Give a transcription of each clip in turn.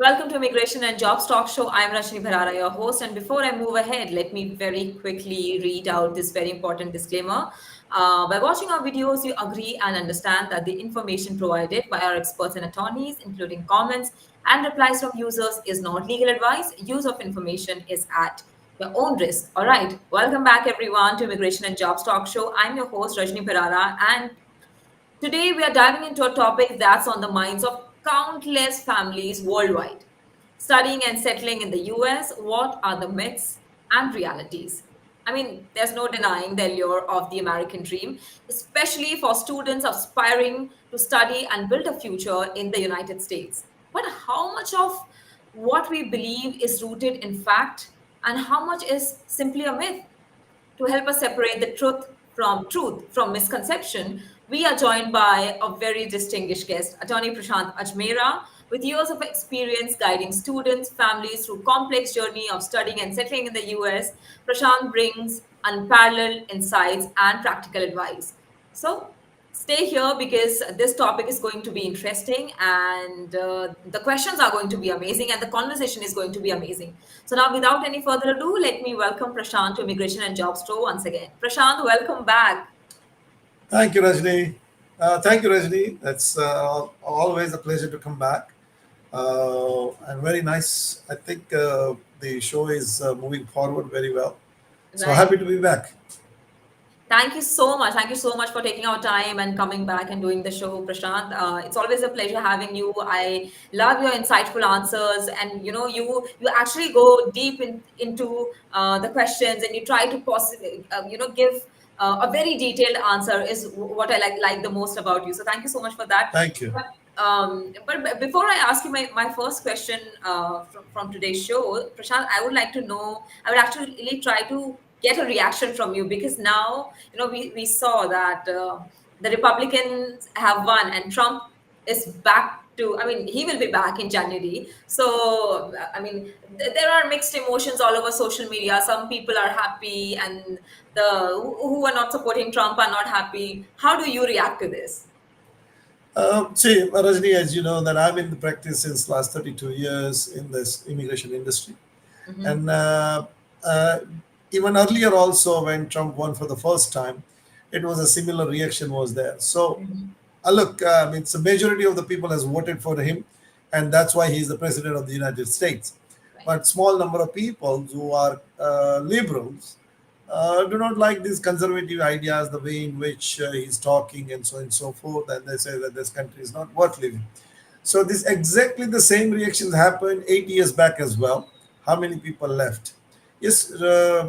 Welcome to Immigration and Jobs Talk Show. I'm Rashmi Bharara, your host. And before I move ahead, let me very quickly read out this very important disclaimer. By watching our videos, you agree and understand that the information provided by our experts and attorneys, including comments and replies from users, is not legal advice. Use of information is at your own risk. All right. Welcome back, everyone, to Immigration and Jobs Talk Show. I'm your host, Rajni Bharara, and today, we are diving into a topic that's on the minds of countless families worldwide. Studying and settling in the US, what are the myths and realities? I mean, there's no denying the allure of the American dream, especially for students aspiring to study and build a future in the United States. But how much of what we believe is rooted in fact, and how much is simply a myth? To help us separate the truth from misconception, we are joined by a very distinguished guest, Attorney Prashant Ajmera, with years of experience guiding students, families through complex journey of studying and settling in the US. Prashant brings unparalleled insights and practical advice. So stay here because this topic is going to be interesting and the questions are going to be amazing and the conversation is going to be amazing. So now, without any further ado, let me welcome Prashant to Immigration and Jobs Show once again. Prashant, welcome back. Thank you, Rajni. Thank you, Rajni. That's always a pleasure to come back. And very nice. I think the show is moving forward very well. So Right. happy to be back. Thank you so much. Thank you so much for taking our time and coming back and doing the show, Prashant. It's always a pleasure having you. I love your insightful answers, and you actually go deep into the questions, and you try to possibly give a very detailed answer. Is what I like the most about you. So thank you so much for that. Thank you. But before I ask you my first question from today's show, Prashant, I would like to know, I would actually try to get a reaction from you because now, we saw that the Republicans have won and Trump is back to, I mean, he will be back in January. So, I mean, there are mixed emotions all over social media. Some people are happy and who are not supporting Trump are not happy. How do you react to this? See, Rajni, as you know, that I'm in the practice since last 32 years in this immigration industry. Hmm. And uh, even earlier also when Trump won for the first time, it was a similar reaction was there. So Hmm. look, I mean, it's a majority of the people has voted for him, and that's why he's the president of the United States. Right. But small number of people who are liberals do not like these conservative ideas, the way in which he's talking, and so on and so forth, and they say that this country is not worth living. So this exactly the same reactions happened 8 years back as well. How many people left? Yes,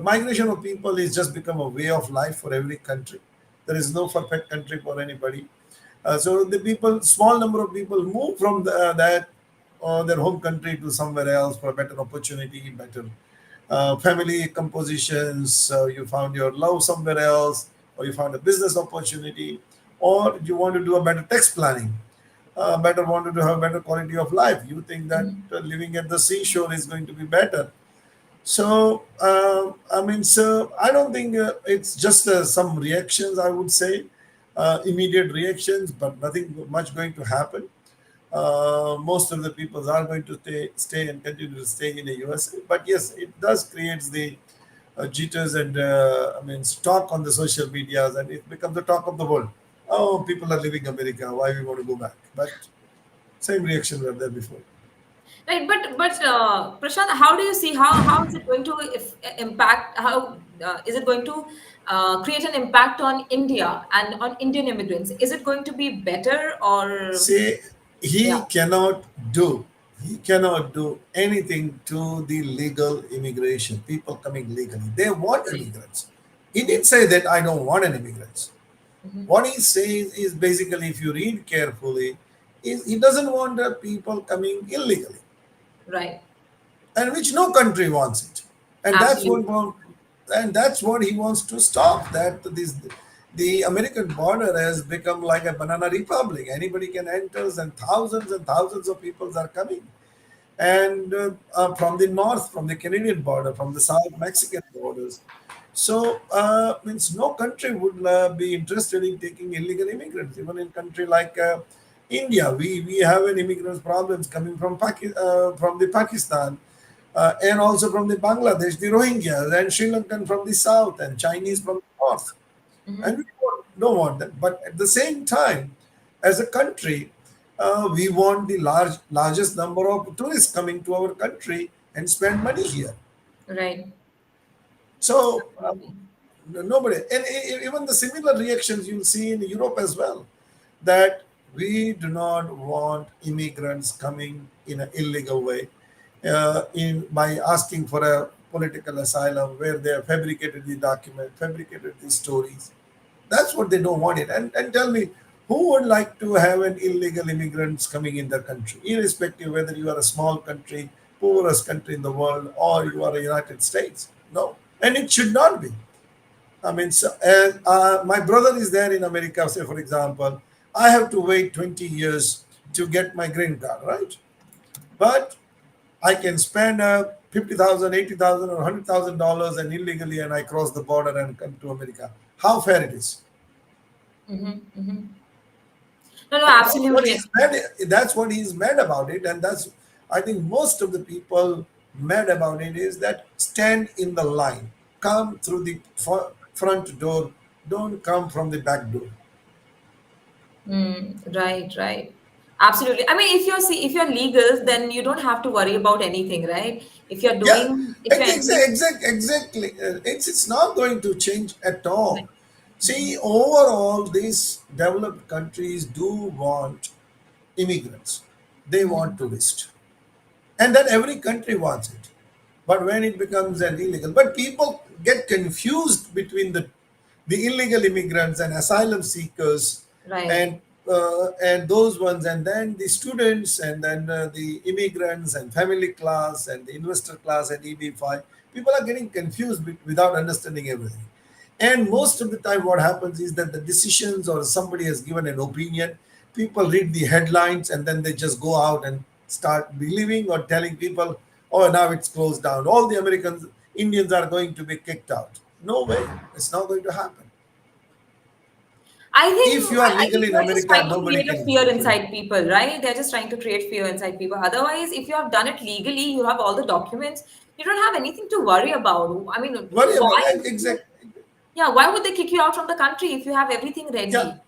migration of people is just become a way of life for every country. There is no perfect country for anybody. So the people, small number of people move from that their home country to somewhere else for a better opportunity, better family compositions. You found your love somewhere else, or you found a business opportunity, or you want to do a better tax planning, better wanted to have a better quality of life. You think that Mhm. living at the seashore is going to be better. So, I mean, so I don't think it's just some reactions, I would say, immediate reactions, but nothing much going to happen. Most of the people are going to stay and continue to stay in the USA. But yes, it does create the jitters and, I mean, talk on the social medias, and it becomes the talk of the world. Oh, people are leaving America. Why we want to go back? But same reaction were there before. Right, but Prashant, how do you see how is it going to impact? How is it going to create an impact on India and on Indian immigrants? Is it going to be better or Say yeah? he cannot do anything to the legal immigration, people coming legally. They want Right. immigrants. He Hmm. didn't say that I don't want an immigrants. Hmm. What he says is basically, if you read carefully, is he doesn't want the people coming illegally, Right. and which no country wants it, and Absolutely. that's what he wants to stop. That this the American border has become like a banana republic. Anybody can enter, and thousands of people are coming, and from the north, from the Canadian border, from the south Mexican borders. So means no country would be interested in taking illegal immigrants, even in country like India, we have an immigrants problems coming from from the Pakistan, and also from the Bangladesh, the Rohingyas, and Sri Lankan from the south, and Chinese from the north, and we don't want them. But at the same time, as a country, we want the largest number of tourists coming to our country and spend money here. Right. So Absolutely. nobody, and even the similar reactions you'll see in Europe as well, that we do not want immigrants coming in an illegal way, in by asking for a political asylum where they have fabricated the document, fabricated the stories. That's what they don't want it. And tell me, who would like to have an illegal immigrants coming in their country, irrespective whether you are a small country, poorest country in the world, or you are a United States? No, and it should not be. I mean, so, and my brother is there in America, say, for example, I have to wait 20 years to get my green card, right? But I can spend 50,000, 80,000, or $100,000 and illegally, and I cross the border and come to America. How fair it is? No, no, And that's what absolutely. he's mad. That's what he's mad about it, and that's, I think most of the people mad about it is that stand in the line, come through the front door, don't come from the back door. Right, right. Absolutely. I mean, if you're legal, then you don't have to worry about anything, right? Yeah, If you're entering, exactly. It's not going to change at all. right. See, overall, these developed countries do want immigrants. They want tourists, and then every country wants it. But when it becomes an illegal, but people get confused between the illegal immigrants and asylum seekers, Right. and those ones, and then the students, and then the immigrants and family class and the investor class and EB5. People are getting confused without understanding everything. And most of the time, what happens is that the decisions, or somebody has given an opinion, people read the headlines and then they just go out and start believing or telling people, oh, now it's closed down. All the Americans, Indians are going to be kicked out. No way. It's not going to happen. If you are I legal think in they're just America, trying to nobody create a can fear kill you. inside people, right? They're just trying to create fear inside people. Otherwise, if you have done it legally, you have all the documents, you don't have anything to worry about. I mean, Worry about why? exactly. Yeah, why would they kick you out from the country if you have everything Yeah. ready?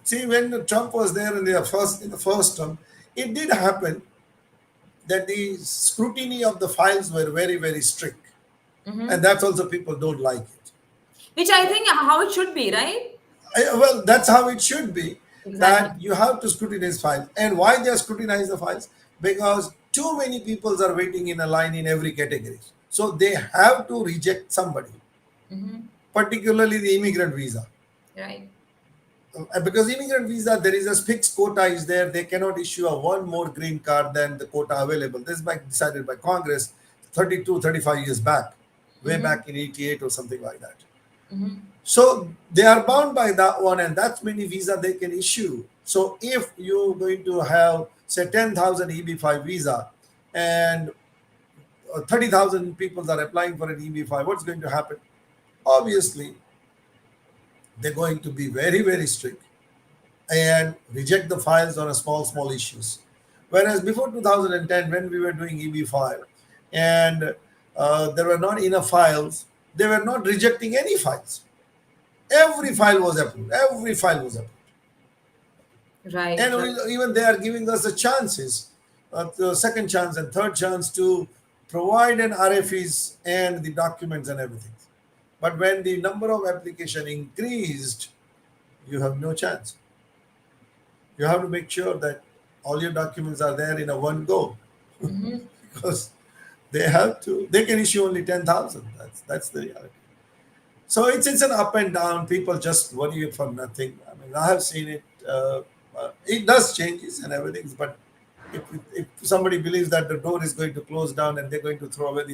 See, when Trump was there in the first term, it did happen that the scrutiny of the files were very, very strict. And that's also people don't like it. Which I think how it should be, right? Well, that's how it should be, Exactly. that you have to scrutinize files. And why they scrutinize the files? Because too many people are waiting in a line in every category. So they have to reject somebody, particularly the immigrant visa. Right. Because immigrant visa, there is a fixed quota is there. They cannot issue a one more green card than the quota available. This is decided by Congress 32, 35 years back, way back in 88 or something like that. So they are bound by that one, and that's many visa they can issue. So if you're going to have, say, 10,000 EB5 visa, and 30,000 people are applying for an EB5, what's going to happen? Obviously, they're going to be very, very strict and reject the files on a small issues. Whereas before 2010, when we were doing EB5, and there were not enough files, they were not rejecting any files. Every file was approved. Every file was approved. Right, And right. even they are giving us the chances, the second chance and third chance to provide an RFEs and the documents and everything. But when the number of application increased, you have no chance. You have to make sure that all your documents are there in a one go, because they can issue only 10,000. That's the reality. So it's an up and down. People just worry for nothing. I mean, I have seen it. It does changes and everything, but if somebody believes that the door is going to close down and they're going to throw away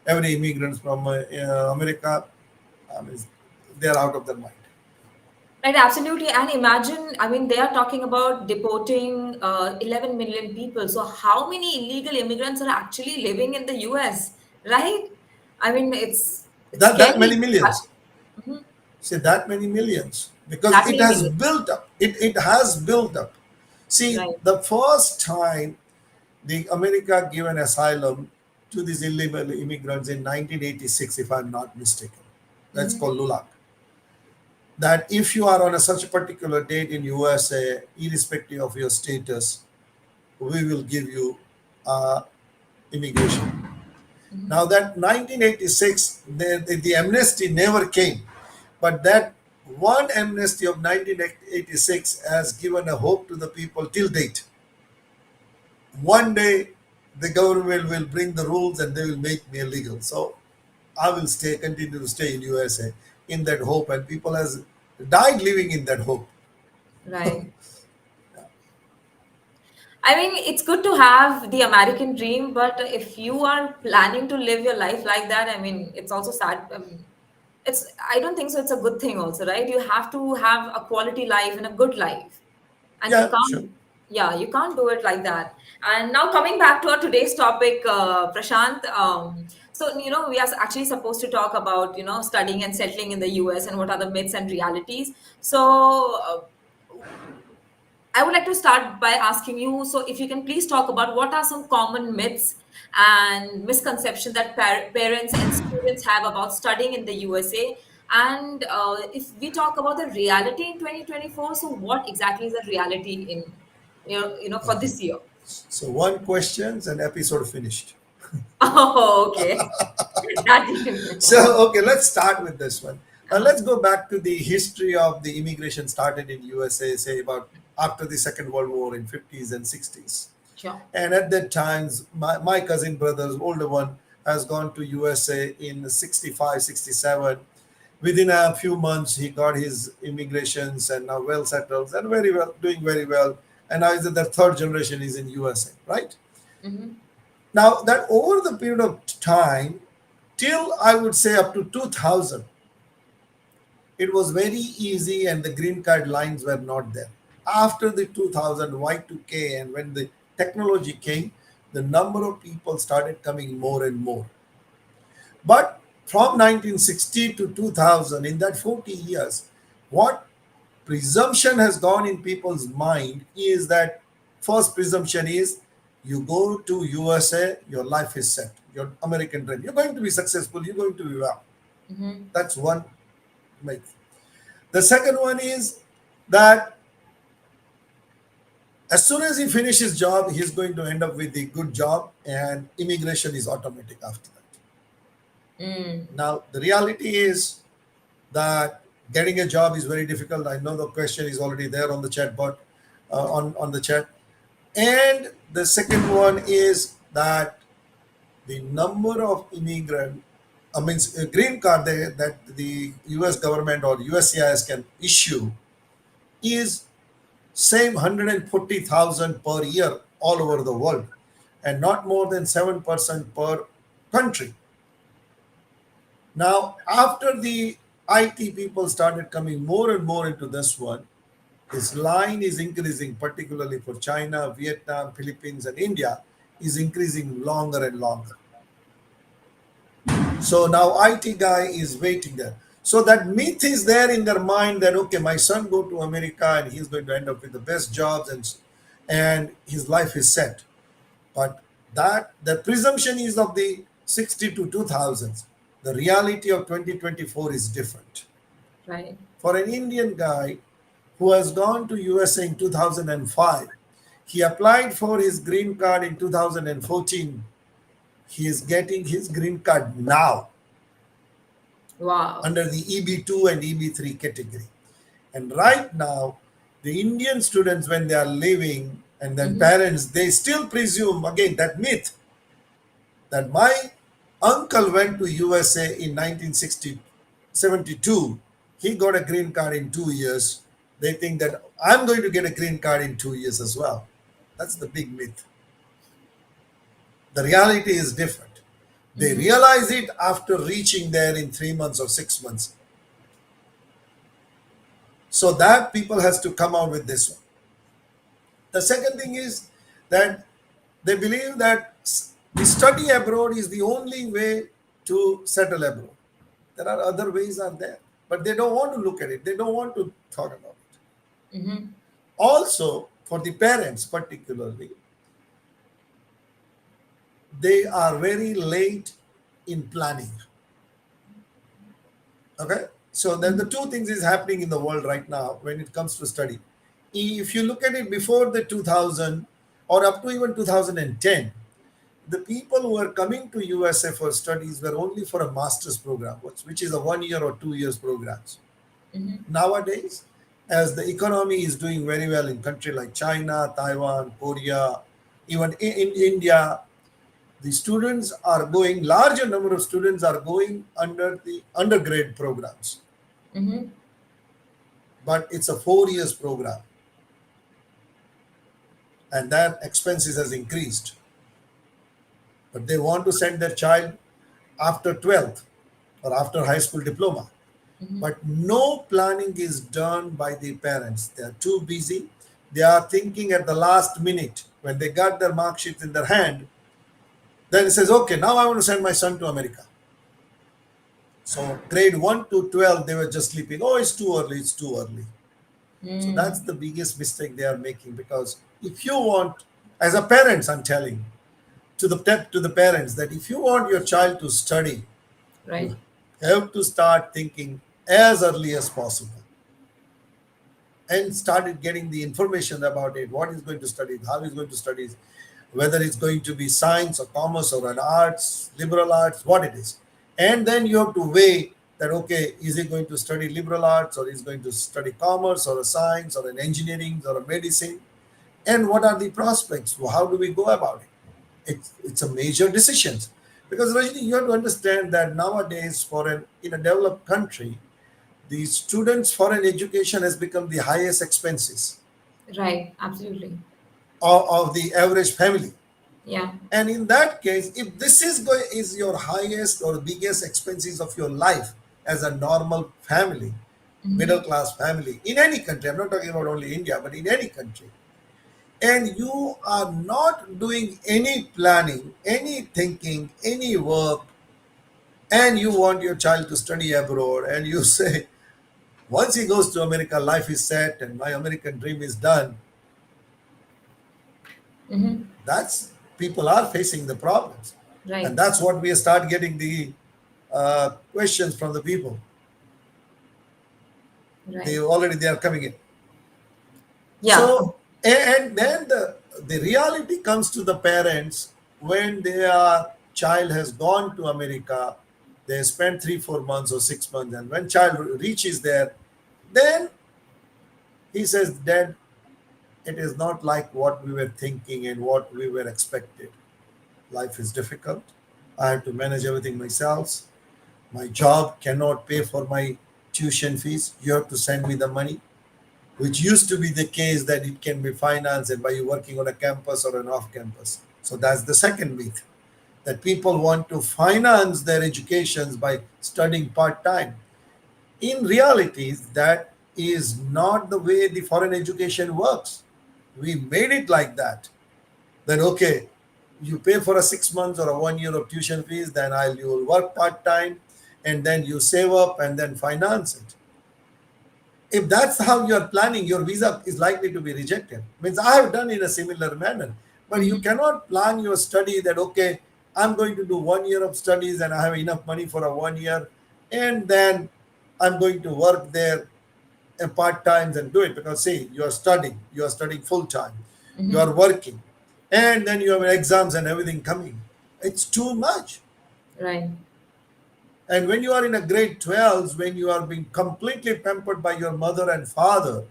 every immigrants from America, I mean, they're out of their mind. Right, absolutely. And imagine, I mean, they are talking about deporting 11 million people. So, how many illegal immigrants are actually living in the US, right? I mean, it's That many scary. millions. Mhm. Say that many millions, because That it many has millions. built up. It has built up. See, Right. the first time the America given asylum to these illegal immigrants in 1986, if I'm not mistaken. That's Hmm. called LULAC. That if you are on a such a particular date in USA, irrespective of your status, we will give you uh, immigration. Now that 1986, the amnesty never came, but that one amnesty of 1986 has given a hope to the people till date. One day, the government will bring the rules and they will make me illegal. So I will continue to stay in USA in that hope, and people has died living in that hope. Right. I mean, it's good to have the American dream, but if you are planning to live your life like that, I mean, it's also sad. I mean, I don't think so. It's a good thing, also, right? You have to have a quality life and a good life, and you Yeah, sure. can't, yeah, you can't do it like that. And now, coming back to our today's topic, Prashant. So, we are actually supposed to talk about, studying and settling in the US and what are the myths and realities. So, I would like to start by asking you, so if you can please talk about what are some common myths and misconceptions that parents and students have about studying in the USA. And if we talk about the reality in 2024, so what exactly is the reality in, for Okay. this year? So one questions and episode finished. Oh, okay. That didn't. So okay, let's start with this one. Uh-huh. Let's go back to the history of the immigration started in USA, say about after the Second World War in 50s and 60s. Sure. And at that times, my cousin brother's older one has gone to USA in 65, 67. Within a few months, he got his immigrations and now well settled and very well, doing very well. And now is the third generation is in USA, right? Mm-hmm. Now that over the period of time, till I would say up to 2000, it was very easy and the green card lines were not there. After the 2000 Y2K and when the technology came, the number of people started coming more and more. But from 1960 to 2000, in that 40 years, what presumption has gone in people's mind is that first presumption is you go to USA, your life is set, your American dream. You're going to be successful, you're going to be well. Mm-hmm. That's one myth. The second one is that as soon as he finishes job, he's going to end up with a good job and immigration is automatic after that. Mm. Now, the reality is that getting a job is very difficult. I know the question is already there on the chat, but on the chat. And the second one is that the number of immigrant, I mean, green card that the U.S. government or USCIS can issue is same 140,000 per year all over the world, and not more than 7% per country. Now, after the IT people started coming more and more into this one, this line is increasing, particularly for China, Vietnam, Philippines, and India, is increasing longer and longer. So now IT guy is waiting there. So that myth is there in their mind that okay, my son go to America and he's going to end up with the best jobs and his life is set. But that the presumption is of the 60 to 2000s. The reality of 2024 is different. Right. For an Indian guy who has gone to USA in 2005, he applied for his green card in 2014. He is getting his green card now Wow. under the EB2 and EB3 category. And right now, the Indian students, when they are leaving, and then Mm-hmm. parents, they still presume again that myth that my uncle went to USA in 1972. He got a green card in 2 years. They think that I'm going to get a green card in 2 years as well. That's the big myth. The reality is different. They Mm-hmm. realize it after reaching there in 3 months or 6 months. So that people has to come out with this one. The second thing is that they believe that the study abroad is the only way to settle abroad. There are other ways are there, but they don't want to look at it. They don't want to talk about it. Mm-hmm. Also, for the parents particularly, they are very late in planning. Okay, so then the two things is happening in the world right now when it comes to study. If you look at it before the 2000 or up to even 2010, the people who were coming to USA for studies were only for a master's program, which is a 1 year or 2 years programs. Mm-hmm. Nowadays, as the economy is doing very well in country like China, Taiwan, Korea, even in India, the students are going, larger number of students are going under the undergrad programs, Mm-hmm. but it's a 4 years program, and that expenses has increased. But they want to send their child after 12th or after high school diploma. Mm-hmm. But no planning is done by the parents. They are too busy. They are thinking at the last minute when they got their mark sheets in their hand. Then it says, okay, now I want to send my son to America. So grade 1 to 12, they were just sleeping. Oh, it's too early, it's too early. So that's Mm. the biggest mistake they are making, because if you want, as a parents, I'm telling to the parents that if you want your child to study, you Right. have to start thinking as early as possible and started getting the information about it, what he's going to study, how he's going to study, whether it's going to be science or commerce or an arts, liberal arts, what it is. And then you have to weigh that, okay, is he going to study liberal arts or is going to study commerce or a science or an engineering or a medicine? And what are the prospects? How do we go about it? It's a major decisions. Because Rajni, you have to understand that nowadays for an in a developed country, the students' foreign education has become the highest expenses Right. Absolutely. of the average family. Yeah. And in that case, if this is your highest or biggest expenses of your life as a normal family, Mm-hmm. middle class family in any country, I'm not talking about only India, but in any country, and you are not doing any planning, any thinking, any work, and you want your child to study abroad, and you say, once he goes to America, life is set and my American dream is done. Mm-hmm. That's people are facing the problems, and Right. that's what we start getting the questions from the people. Right. They are coming in. Yeah. So and then the reality comes to the parents when their child has gone to America. They spend 3 4 months or 6 months, and when child reaches there, then he says, Dad, it is not like what we were thinking and what we were expected. Life is difficult. I have to manage everything myself. My job cannot pay for my tuition fees. You have to send me the money, which used to be the case that it can be financed by you working on a campus or an off campus. So that's the second myth, that people want to finance their educations by studying part time. In reality, that is not the way the foreign education works. We made it like that. Then okay, you pay for a 6 months or a 1 year of tuition fees, then you'll work part time, and then you save up and then finance it. If that's how you are planning, your visa is likely to be rejected. Means I have done in a similar manner. But you Mm-hmm. cannot plan your study that okay, I'm going to do 1 year of studies and I have enough money for a 1 year, and then I'm going to work there and part times and do it, because see, you are studying full time, you Mm-hmm. are working, and then you have exams and everything coming. It's too much. Right. And when you are in a grade 12, when you are being completely pampered by your mother and father,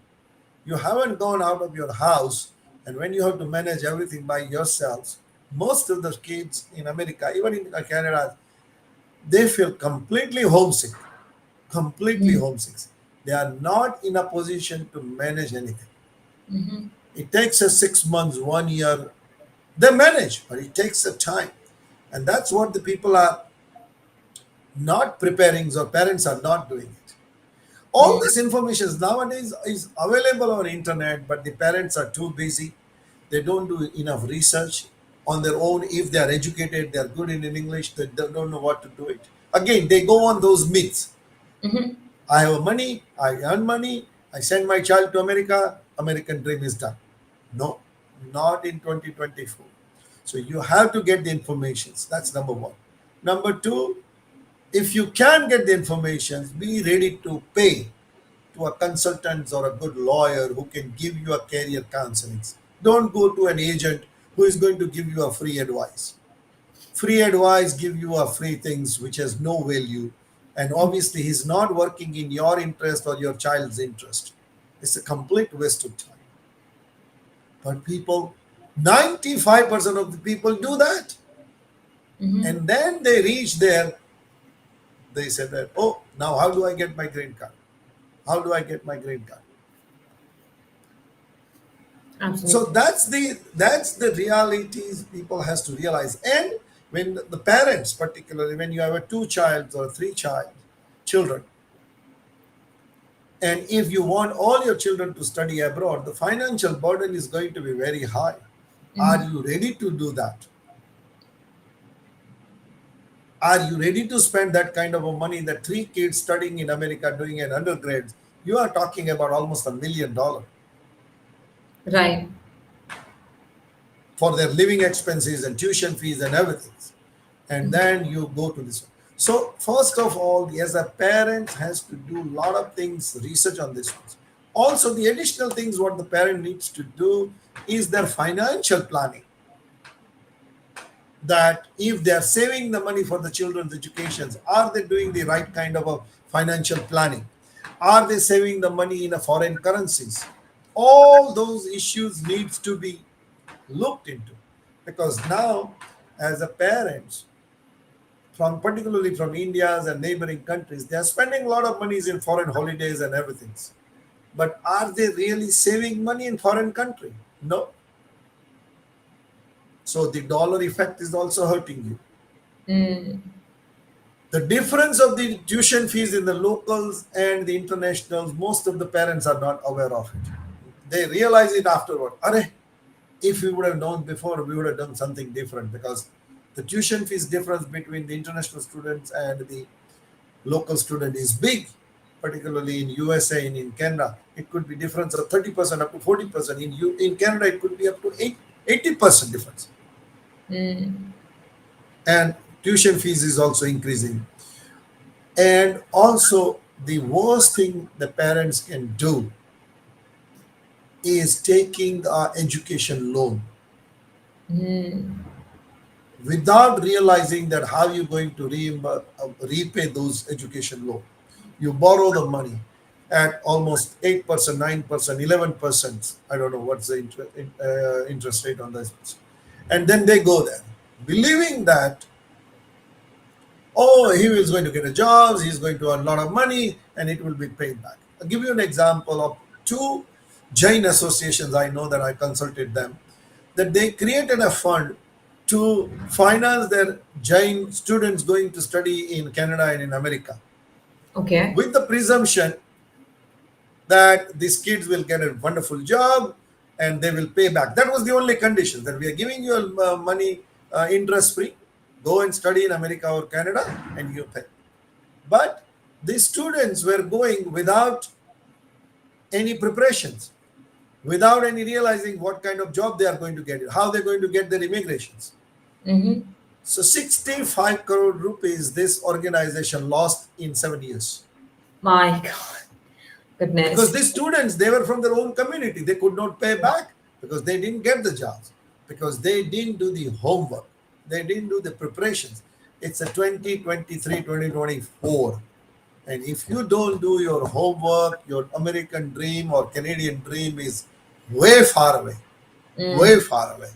you haven't gone out of your house, and when you have to manage everything by yourselves, most of the kids in America, even in Canada, they feel completely homesick, completely Mm-hmm. homesick. They are not in a position to manage anything. Mm-hmm. It takes us 6 months, 1 year. They manage, but it takes a time. And that's what the people are not preparing, or parents are not doing it. All Mm. this information is nowadays is available on internet, but the parents are too busy. They don't do enough research on their own. If they are educated, they are good in English, they don't know what to do it. Again, they go on those myths. Mm-hmm. I have money, I earn money, I send my child to America, American dream is done. No, not in 2024. So you have to get the informations. That's number one. Number two, if you can get the information, be ready to pay to a consultant or a good lawyer who can give you a career counseling. Don't go to an agent who is going to give you a free advice. Free advice give you a free things which has no value, and obviously he's not working in your interest or your child's interest. It's a complete waste of time. But people, 95% of the people do that. And then they reach there, they say that, oh, now how do I get my green card? How do I get my green card? So Absolutely. that's the realities people has to realize. And when the parents, particularly when you have a two child or three children, and if you want all your children to study abroad, the financial burden is going to be very high. Are you ready to do that? Are you ready to spend that kind of a money that three kids studying in America doing an undergrad? You are talking about almost $1 million Right. for their living expenses and tuition fees and everything. And then you go to this one. So first of all, as a parent has to do a lot of things, research on this one. Also, the additional things what the parent needs to do is their financial planning. That if they are saving the money for the children's educations, are they doing the right kind of a financial planning? Are they saving the money in a foreign currencies? All those issues needs to be looked into, because now as a parents from particularly from India's and neighboring countries, they are spending a lot of monies in foreign holidays and everything. But are they really saving money in foreign country? No. So the dollar effect is also hurting you. The difference of the tuition fees in the locals and the internationals, most of the parents are not aware of it. They realize it afterward. Are, if we would have known before, we would have done something different, because the tuition fees difference between the international students and the local student is big, particularly in USA and in Canada. It could be difference of 30% up to 40%. In Canada, it could be up to 80% difference. And tuition fees is also increasing. And also, the worst thing the parents can do is taking the education loan without realizing that how you're going to repay those education loan. You borrow the money at almost 8%, 9%, 11%. I don't know what's the interest rate on this. And then they go there, believing that, oh, he is going to get a job, he's going to earn a lot of money, and it will be paid back. I'll give you an example of two Jain associations I know that I consulted them, that they created a fund to finance their Jain students going to study in Canada and in America, Okay. with the presumption that these kids will get a wonderful job and they will pay back. That was the only condition, that we are giving you money interest free. Go and study in America or Canada and you pay. But the students were going without any preparations, without any realizing what kind of job they are going to get, how they're going to get their immigrations. So 65 crore rupees this organization lost in 7 years. My God. Because Goodness. these students, they were from their own community. They could not pay back because they didn't get the jobs, because they didn't do the homework. They didn't do the preparations. It's a 2023, 2024. And if you don't do your homework, your American dream or Canadian dream is way far away, way far away.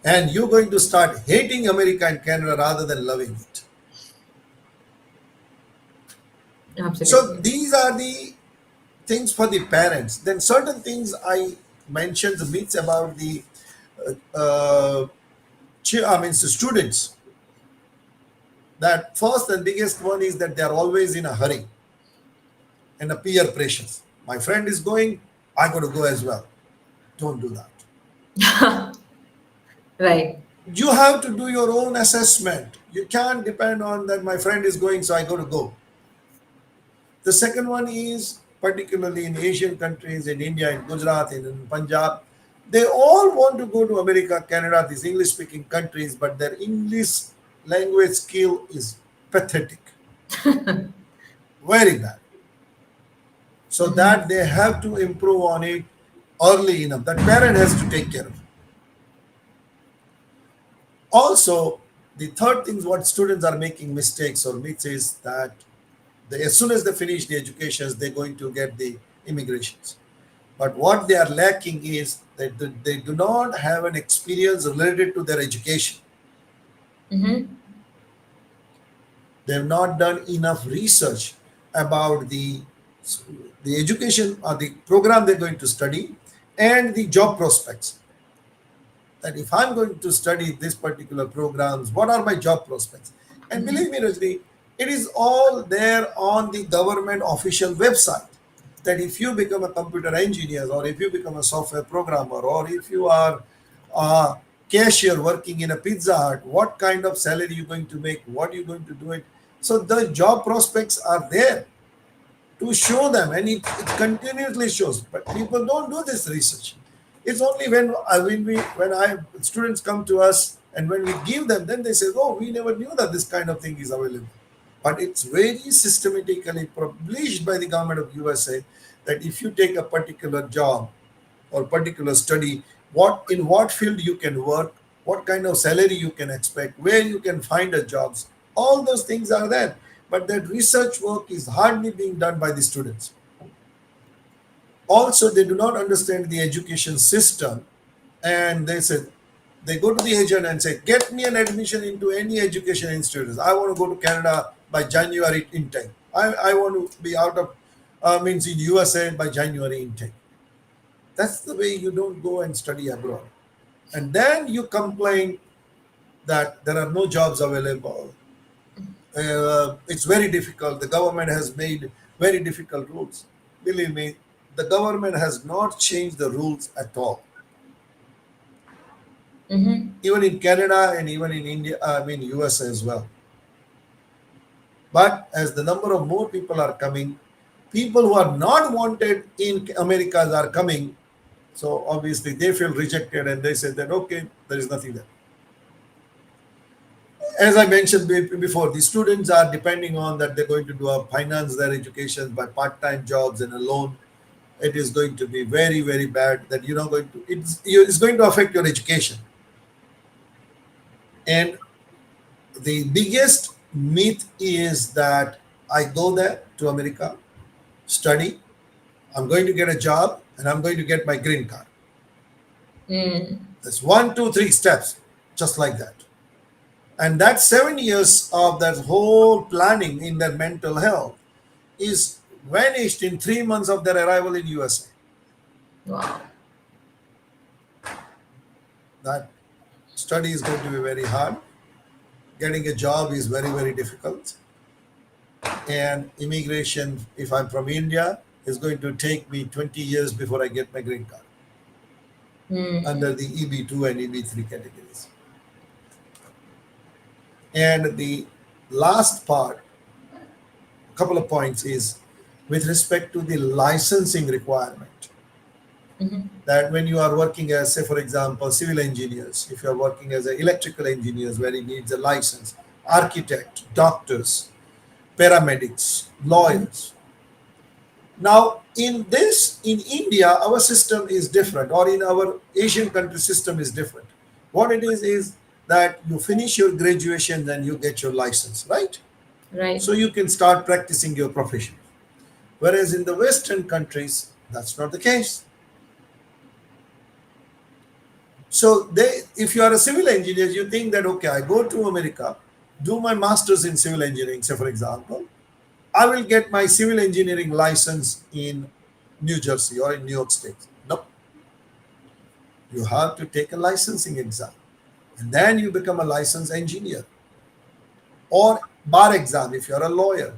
And you're going to start hating America and Canada rather than loving it. So Absolutely. these are the things for the parents. Then certain things I mentioned, the myths about the students. That first and biggest one is that they are always in a hurry and a peer pressures. My friend is going, I got to go as well. Don't do that. Right. You have to do your own assessment. You can't depend on that my friend is going, so I got to go. The second one is particularly in Asian countries, in India, in Gujarat, in Punjab, They all want to go to America, Canada, these English speaking countries, but their English language skill is pathetic, very bad. So Mm-hmm. that they have to improve on it early enough. That parent has to take care of it. Also, the third thing what students are making mistakes or myths is that as soon as they finish the educations, they're going to get the immigrations. But what they are lacking is that they do not have an experience related to their education. Mm-hmm. They have not done enough research about the education or the program they're going to study and the job prospects. That if I'm going to study this particular programs, what are my job prospects? And believe me, Rajni, it is all there on the government official website. That if you become a computer engineer, or if you become a software programmer, or if you are a cashier working in a Pizza Hut, what kind of salary you're going to make, what you're going to do it. So the job prospects are there to show them, and it continuously shows. But people don't do this research. It's only when students come to us and when we give them, then they say, "Oh, we never knew that this kind of thing is available." But it's very systematically published by the government of USA that if you take a particular job or particular study, what field you can work, what kind of salary you can expect, where you can find a jobs, all those things are there. But that research work is hardly being done by the students. Also, they do not understand the education system, and they go to the agent and say, "Get me an admission into any education institutions. I want to go to Canada by January intake. I want to be out of means in USA by January intake." That's the way you don't go and study abroad. And then you complain that there are no jobs available. It's very difficult. The government has made very difficult rules. Believe me, the government has not changed the rules at all. Mm-hmm. Even in Canada and even in India, I mean US as well. But as the number of more people are coming, people who are not wanted in Americas are coming. So obviously they feel rejected and they say that okay, there is nothing there. As I mentioned before, the students are depending on that they're going to do a finance their education by part-time jobs and a loan. It is going to be very, very bad. That you're not going to. It's going to affect your education. And the biggest myth is that I go there to America, study, I'm going to get a job, and I'm going to get my green card. Mm. That's one, two, three steps, just like that. And that 7 years of that whole planning in their mental health is vanished in 3 months of their arrival in USA. Wow. That study is going to be very hard. Getting a job is very, very difficult. And immigration, if I'm from India, is going to take me 20 years before I get my green card Mm. under the EB2 and EB3 categories. And the last part, a couple of points is with respect to the licensing requirement. Mm-hmm. That when you are working as, say, for example, civil engineers, if you are working as an electrical engineers where it needs a license, architect, doctors, paramedics, lawyers. Now, in India, our system is different, or in our Asian country system is different. What it is that you finish your graduation, then you get your license, right? Right. So you can start practicing your profession. Whereas in the Western countries, that's not the case. So if you are a civil engineer, you think that okay, I go to America, do my masters in civil engineering, say for example, I will get my civil engineering license in New Jersey or in New York State. No, you have to take a licensing exam, and then you become a licensed engineer or bar exam if you are a lawyer,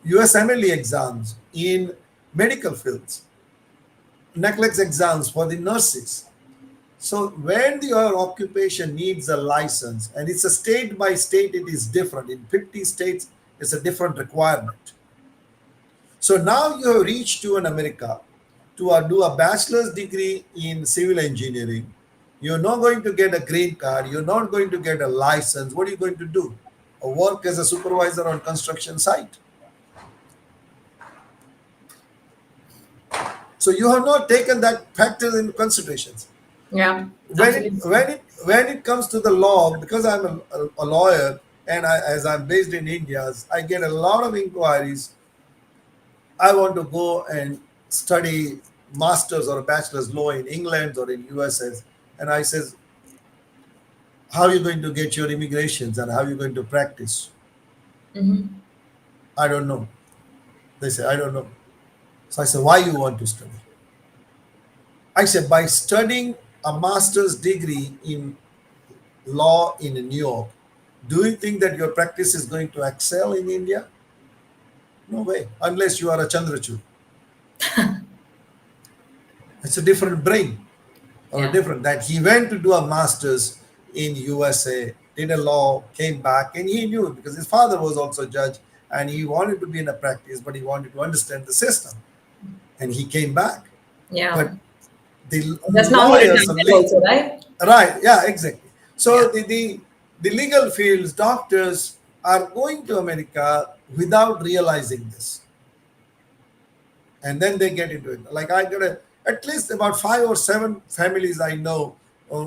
USMLE exams in medical fields, NCLEX exams for the nurses. So when your occupation needs a license, and it's a state by state, it is different. In 50 states, it's a different requirement. So now you have reached to an America. to do a bachelor's degree in civil engineering, you're not going to get a green card, you're not going to get a license. What are you going to do? Work as a supervisor on construction site. So you have not taken that factor into considerations. Yeah, When it absolutely. when it when it comes to the law, because I'm a lawyer and as I'm based in India, I get a lot of inquiries. I want to go and study masters or a bachelor's law in England or in USA, and I says, how are you going to get your immigrations and how are you going to practice? Mm-hmm. I don't know. They say, I don't know. So I said, why you want to study? I said, by studying a master's degree in law in New York, do you think that your practice is going to excel in India? No way, unless you are a Chandrachud. It's a different brain or Yeah. different. That he went to do a master's in USA, did a law, came back, and he knew because his father was also a judge and he wanted to be in a practice, but he wanted to understand the system. And he came back. Yeah. But the That's now he lawyers, retired also, right? right, yeah, exactly. Yeah. So the legal fields, doctors are going to America without realizing this, and then they get into it. Like I got at least about 5 or 7 families I know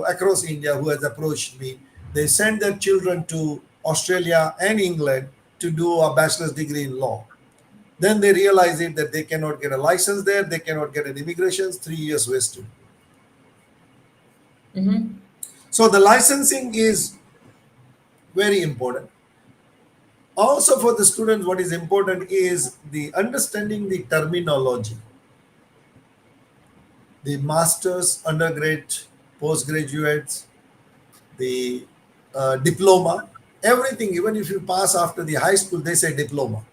across India who has approached me. They send their children to Australia and England to do a bachelor's degree in law. Then they realize it that they cannot get a license there, they cannot get an immigration, 3 years wasted. Mm-hmm. So the licensing is very important. Also for the students, what is important is the understanding the terminology, the masters, undergraduate, postgraduates, the diploma, everything. Even if you pass after the high school, they say diploma.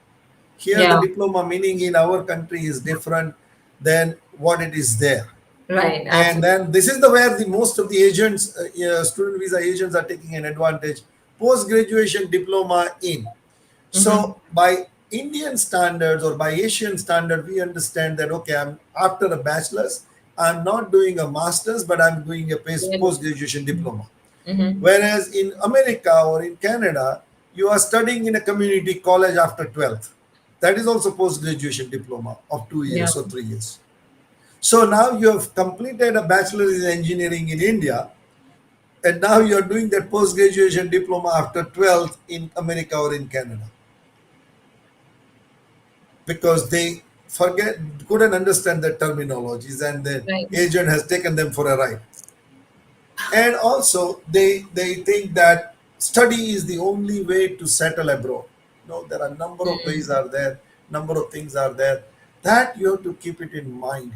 Here, the Yeah. diploma meaning in our country is different than what it is there. Right. And Absolutely. then this is the where the most of the agents, student visa agents, are taking an advantage. Post graduation diploma in. Mm-hmm. So by Indian standards or by Asian standard, we understand that okay, I'm after a bachelor's, I'm not doing a master's, but I'm doing a post graduation diploma. Mm-hmm. Whereas in America or in Canada, you are studying in a community college after 12th. That is also post graduation diploma of two Yeah. years or 3 years. So now you have completed a bachelor's in engineering in India, and now you are doing that post graduation diploma after 12th in America or in Canada because they forget couldn't understand the terminologies and the Right. agent has taken them for a ride. And also they think that study is the only way to settle abroad. No, there are number of ways are there, number of things are there that you have to keep it in mind.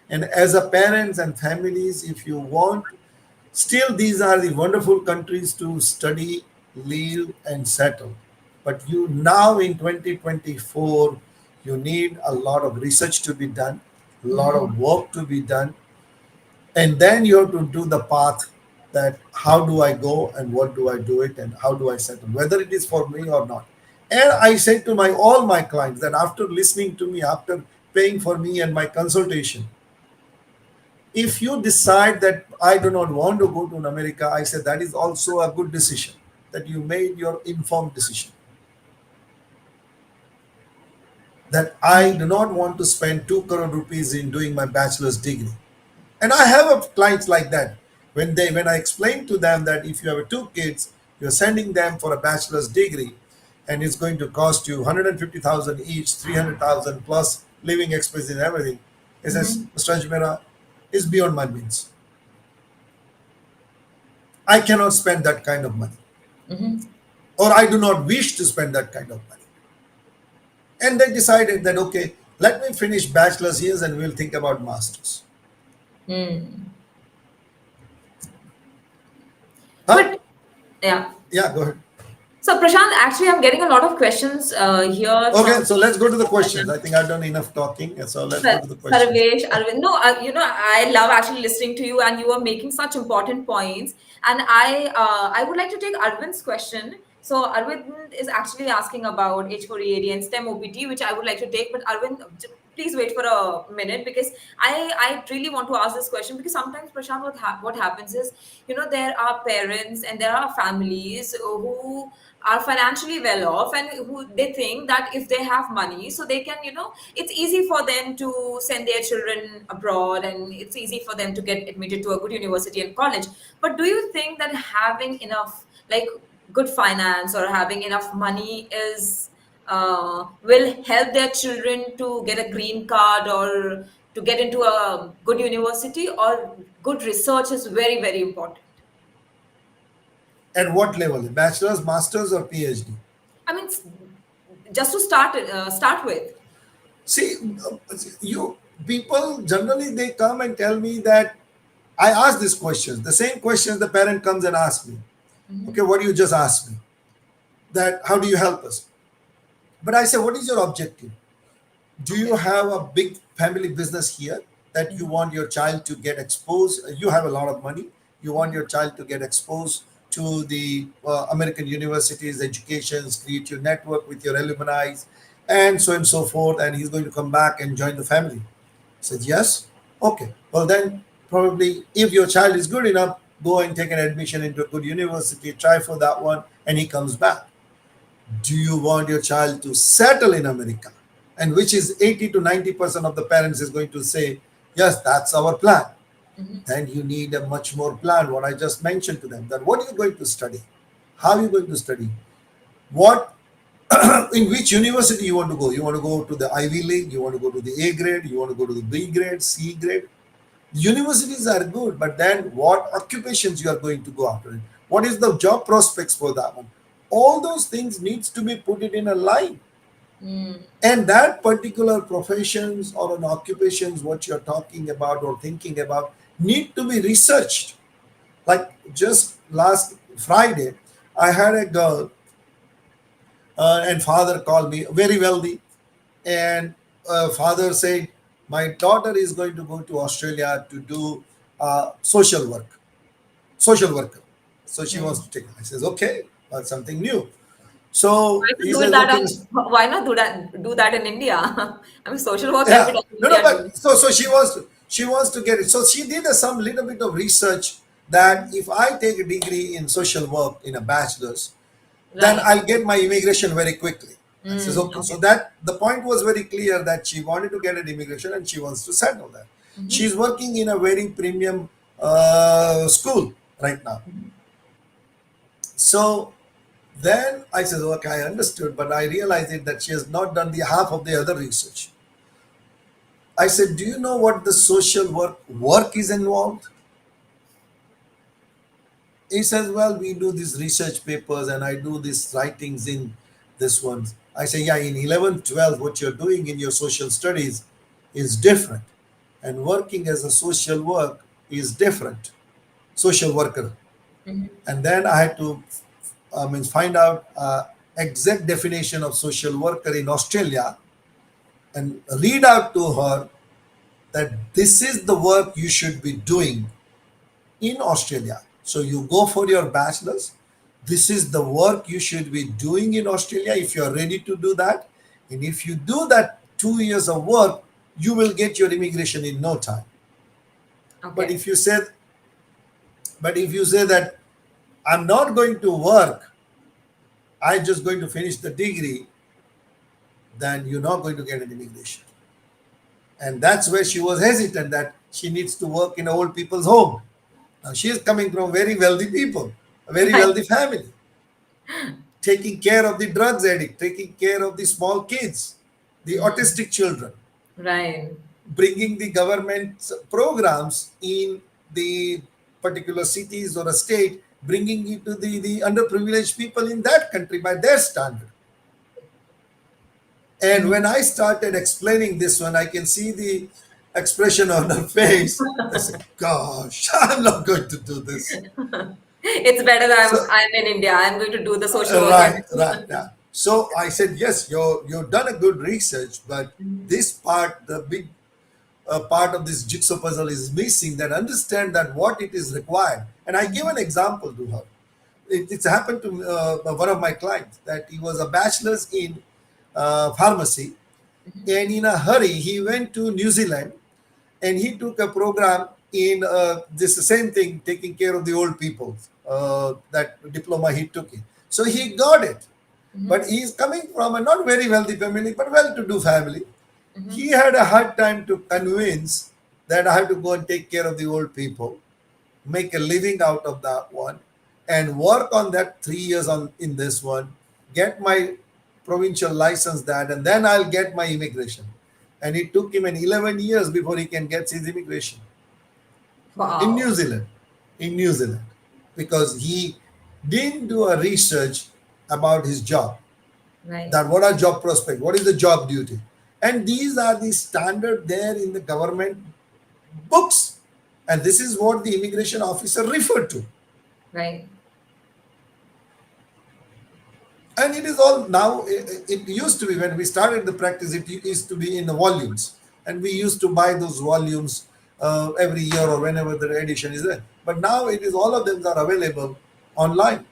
And as a parents and families, if you want, still these are the wonderful countries to study, live and settle. But you now in 2024, you need a lot of research to be done, a lot Mm-hmm. of work to be done, and then you have to do the path that how do I go and what do I do it and how do I settle, whether it is for me or not. And I say to my all my clients that after listening to me, after paying for me and my consultation, if you decide that I do not want to go to America, I say that is also a good decision, that you made your informed decision, that I do not want to spend 2 crore rupees in doing my bachelor's degree. And I have clients like that. When I explain to them that if you have 2 kids, you're sending them for a bachelor's degree, and it's going to cost you 150,000 each, 300,000 plus living expenses and everything. He says, Mm-hmm. Mr. Ajmera, it's beyond my means. I cannot spend that kind of money, Mm-hmm. or I do not wish to spend that kind of money. And they decided that okay, let me finish bachelor's years and we'll think about masters. Mm. Huh? But yeah. Yeah, go ahead. So Prashant, actually, I'm getting a lot of questions here Okay, from so let's go to the people. questions. I think I've done enough talking, and so let's go to the questions. Sarvesh, Arvind. No, I love actually listening to you, and you are making such important points. And I would like to take Arvind's question. So Arvind is actually asking about H4 EAD and STEM OPT, which I would like to take. But Arvind, please wait for a minute because I really want to ask this question because sometimes Prashant, what happens is, there are parents and there are families who are financially well off and who they think that if they have money, so they can, it's easy for them to send their children abroad and it's easy for them to get admitted to a good university and college. But do you think that having enough, like, good finance or having enough money is will help their children to get a green card or to get into a good university, or good research is very, very important? At what level? Bachelor's, master's, or PhD? I mean, just to start with. See, you people generally they come and tell me that I ask these questions, the same questions the parent comes and asks me. Okay, what you just asked me? That how do you help us? But I say, what is your objective? Do you Okay. have a big family business here that you want your child to get exposed? You have a lot of money. You want your child to get exposed to the American universities, educations, create your network with your alumni, and so forth. And he's going to come back and join the family. I said, yes. Okay. Well, then probably if your child is good enough, go and take an admission into a good university, try for that one, and he comes back. Do you want your child to settle in America? And which is 80 to 90% of the parents is going to say, yes, that's our plan. Then you need a much more plan, what I just mentioned to them. That what are you going to study? How are you going to study? What in which university you want to go? You want to go to the Ivy League, you want to go to the A grade, you want to go to the B grade, C grade. Universities are good, but then what occupations you are going to go after it? What is the job prospects for that one? All those things needs to be put it in a line. Mm. And that particular professions or an occupations what you're talking about or thinking about need to be researched. Like just last Friday, I had a girl and father called me, very wealthy, and father said, my daughter is going to go to Australia to do social work, social worker. So she wants Mm. to take it. I says, okay, that's something new. So Why he not do says, that okay, why not do that in India? I mean, social work can be yeah, done in no, no, India too. but so she wants to get it. So she did some little bit of research that if I take a degree in social work in a bachelor's, then Right. I'll get my immigration very quickly. I says, Mm, okay. So okay. that the point was very clear that she wanted to get an immigration and she wants to settle there. She's working in a very premium school right now. So then I said, okay, I understood, but I realized it that she has not done the half of the other research. I said, do you know what the social work is involved? He says, well, we do these research papers and I do these writings in this one. I say, yeah, in 11, 12, what you're doing in your social studies is different. And working as a social work is different. Social worker. And then I had to find out exact definition of social worker in Australia and read out to her that this is the work you should be doing in Australia. So you go for your bachelor's. This is the work you should be doing in Australia if you are ready to do that. And if you do that 2 years of work, you will get your immigration in no time. But Okay. if you said, but if you say that I'm not going to work, I'm just going to finish the degree, then you're not going to get an immigration. And that's where she was hesitant that she needs to work in old people's home. Now she is coming from very wealthy people, a very Right. wealthy family, taking care of the drugs addict, taking care of the small kids, the Mm. autistic children, Right. bringing the government programs in the particular cities or a state, bringing it to the underprivileged people in that country by their standard. And when I started explaining this one, I can see the expression on her face. I said, gosh, I'm not going to do this. It's better that So I'm in India. I'm going to do the social work right, right, here. yeah. So I said, yes, you've done a good research, but this part, the big part of this jigsaw puzzle is missing. That understand that what it is required. And I give an example to her. it's happened to one of my clients that he was a bachelor's in pharmacy, and in a hurry he went to New Zealand, and he took a program in this same thing, taking care of the old people. That diploma he took it, so he got it. But Mm-hmm. he is coming from a not very wealthy family, but well-to-do family. He Mm-hmm. had a hard time to convince that I have to go and take care of the old people, make a living out of that one, and work on that 3 years on in this one, get my provincial license that, and then I'll get my immigration. And it took him an 11 years before he can get his immigration in New Wow. Zealand, in New Zealand, because he didn't do a research about his job. Right. That what are job prospect, what is the job duty, and these are the standard there in the government books, and this is what the immigration officer referred to. Right. And it is all now, it used to be when we started the practice, it used to be in the volumes, and we used to buy those volumes every year or whenever the edition is there, but now it is all of them are available online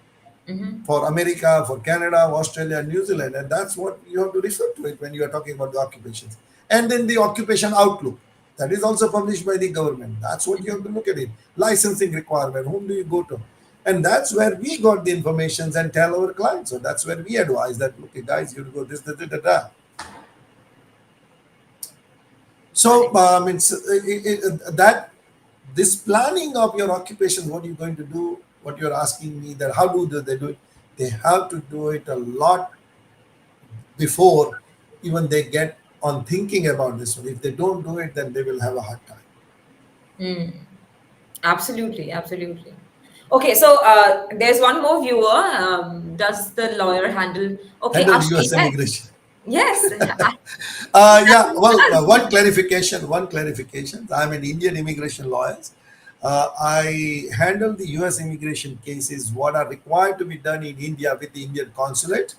Mm-hmm. for America, for Canada, Australia, New Zealand, and that's what you have to refer to it when you are talking about the occupations. And then the occupation outlook, that is also published by the government. That's what you have to look at it. Licensing requirement, whom do you go to? And that's where we got the informations and tell our clients. So that's where we advise that, look, guys, you go this, da, da, da, da. So Correct. it's that this planning of your occupation, what you're going to do, what you're asking me, that how they do it? They have to do it a lot before even they get on thinking about this one. If they don't do it, then they will have a hard time. Mm. Absolutely. Absolutely. Okay, so there's one more viewer. Does the lawyer handle? Okay, Handle Akshay, U.S. yes, immigration. yes. That's Yeah, what well, it does. one clarification. One clarification. I'm an Indian immigration lawyer. I handle the U.S. immigration cases what are required to be done in India with the Indian consulate,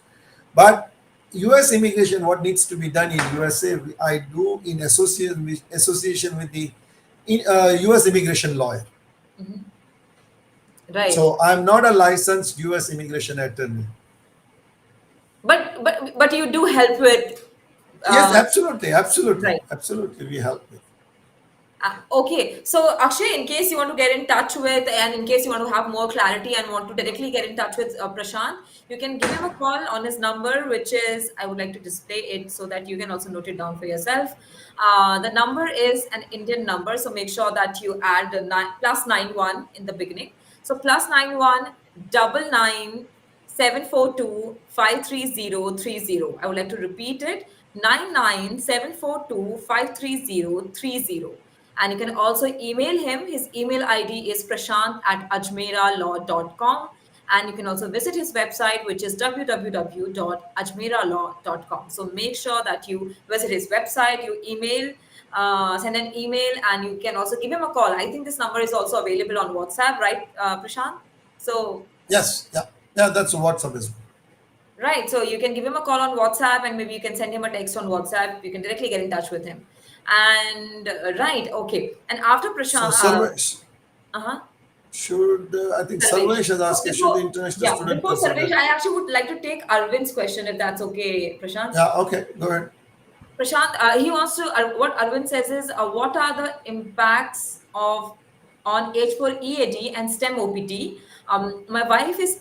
but U.S. immigration what needs to be done in USA I do in association with the U.S. immigration lawyer. Mhm. Right. So I'm not a licensed U.S. immigration attorney. But you do help with Yes, uh, absolutely, absolutely, right. absolutely. We help with. Okay, so Akshay, in case you want to get in touch with, and in case you want to have more clarity and want to directly get in touch with Prashant, you can give him a call on his number, which is, I would like to display it so that you can also note it down for yourself. The number is an Indian number, so make sure that you add the plus 91 in the beginning. So plus 91 double nine 742 530 30. I would like to repeat it: 99 742 530 30. And you can also email him. His email ID is prashant@ajmeralaw.com. And you can also visit his website, which is www.ajmeralaw.com. So make sure that you visit his website, you send an email, and you can also give him a call. I think this number is also available on WhatsApp, right, Prashant? So Yes, yeah, yeah. That's WhatsApp as well. right. So you can give him a call on WhatsApp, and maybe you can send him a text on WhatsApp. You can directly get in touch with him. And right, okay. And after So Prashant, Sarvesh, uh-huh, should I think Sarvesh. Sarvesh has So asked, should the before, international yeah, student before Sarvesh, consider? I actually would like to take Arvind's question, if that's okay, Prashant. Yeah, okay, go ahead. Prashant, he wants to. What Arvind says is, what are the impacts of on H4 EAD and STEM OPT? My wife is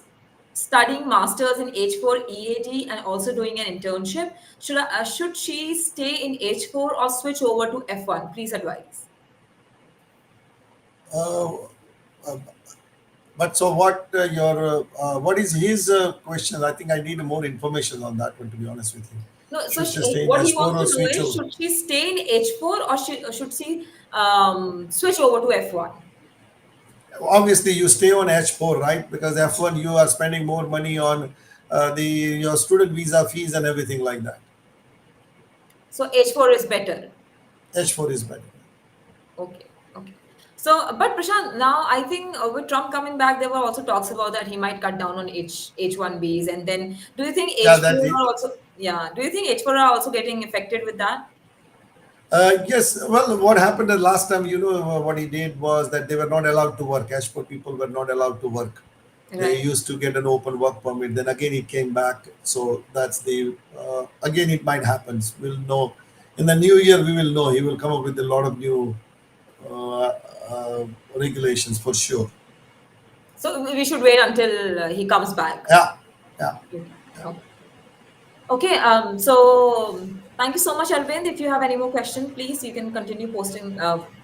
studying masters in H4 EAD and also doing an internship. Should she stay in H4 or switch over to F1? Please advise. Uh, uh, but so what is his question? I think I need more information on that one, to be honest with you. No, so Should she stay in what he S4 wants or to know switch is, over? should she stay in H4 or should she switch over to F1? Obviously, you stay on H4, right? Because F1 you are spending more money on the your student visa fees and everything like that. So H4 is better. H4 is better. Okay, okay. So, but Prashant, now I think with Trump coming back, there were also talks about that he might cut down on H1Bs, and then do you think Yeah, H4 are also, yeah, do you think H4 are also getting affected with that? yes. Well, what happened the last time, what he did was that they were not allowed to work. H4 people were not allowed to work. They Right. used to get an open work permit. Then again, it came back. So that's the again it might happen. We'll know in the new year. We will know. He will come up with a lot of new uh, regulations for sure. So we should wait until he comes back. Yeah, yeah. Okay. Okay. Okay, so thank you so much, Arvind. If you have any more question, please you can continue posting.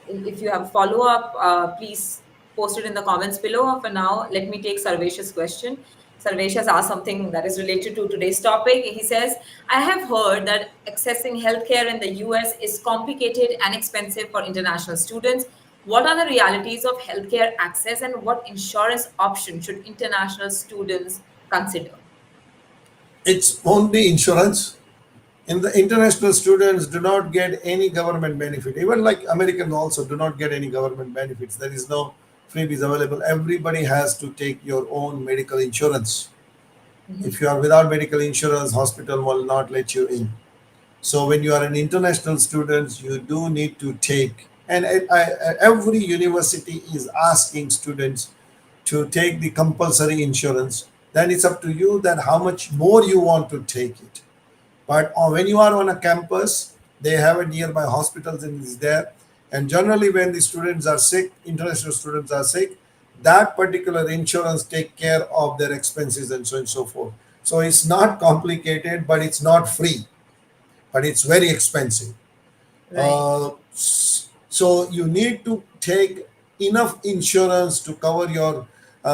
If you have follow up, please post it in the comments below. For now, let me take Sarvesh's question. Sarvesh has asked something that is related to today's topic. He says, "I have heard that accessing healthcare in the US is complicated and expensive for international students. What are the realities of healthcare access, and what insurance option should international students consider?" It's only insurance. In the international students do not get any government benefit. Even like Americans also do not get any government benefits. There is no freebies available. Everybody has to take your own medical insurance. If you are without medical insurance, hospital will not let you in. So when you are an international student, you do need to take, and every university is asking students to take the compulsory insurance. Then it's up to you that how much more you want to take it. But when you are on a campus, they have a nearby hospitals and is there. And generally, when the students are sick, international students are sick, that particular insurance take care of their expenses and so on and so forth. So it's not complicated, but it's not free, but it's very expensive. Right. So you need to take enough insurance to cover your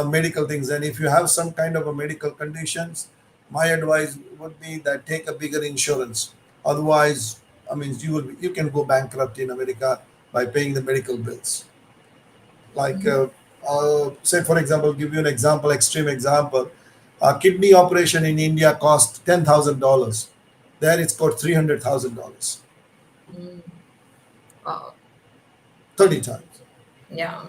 medical things. And if you have some kind of a medical conditions, my advice would be that take a bigger insurance. Otherwise, I mean, you can go bankrupt in America by paying the medical bills. Like, say for example, give you an example, extreme example. A kidney operation in India cost $10,000. There it's got $300,000, Uh, 30 times. yeah.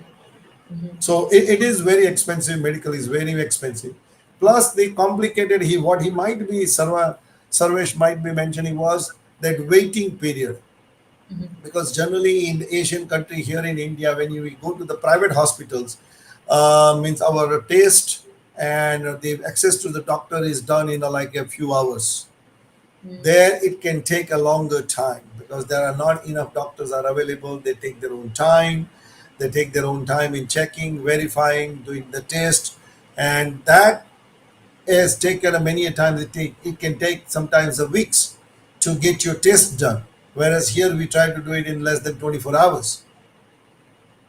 So it is very expensive. Medical is very expensive. Plus the complicated what he might be Sarvesh might be mentioning was that waiting period. Because generally in the Asian country here in India, when you go to the private hospitals, means our test and the access to the doctor is done in like a few hours. There it can take a longer time because there are not enough doctors are available. They take their own time. They take their own time in checking, verifying, doing the test, and that is taken many a times. It can take sometimes a weeks to get your test done. Whereas here we try to do it in less than 24 hours.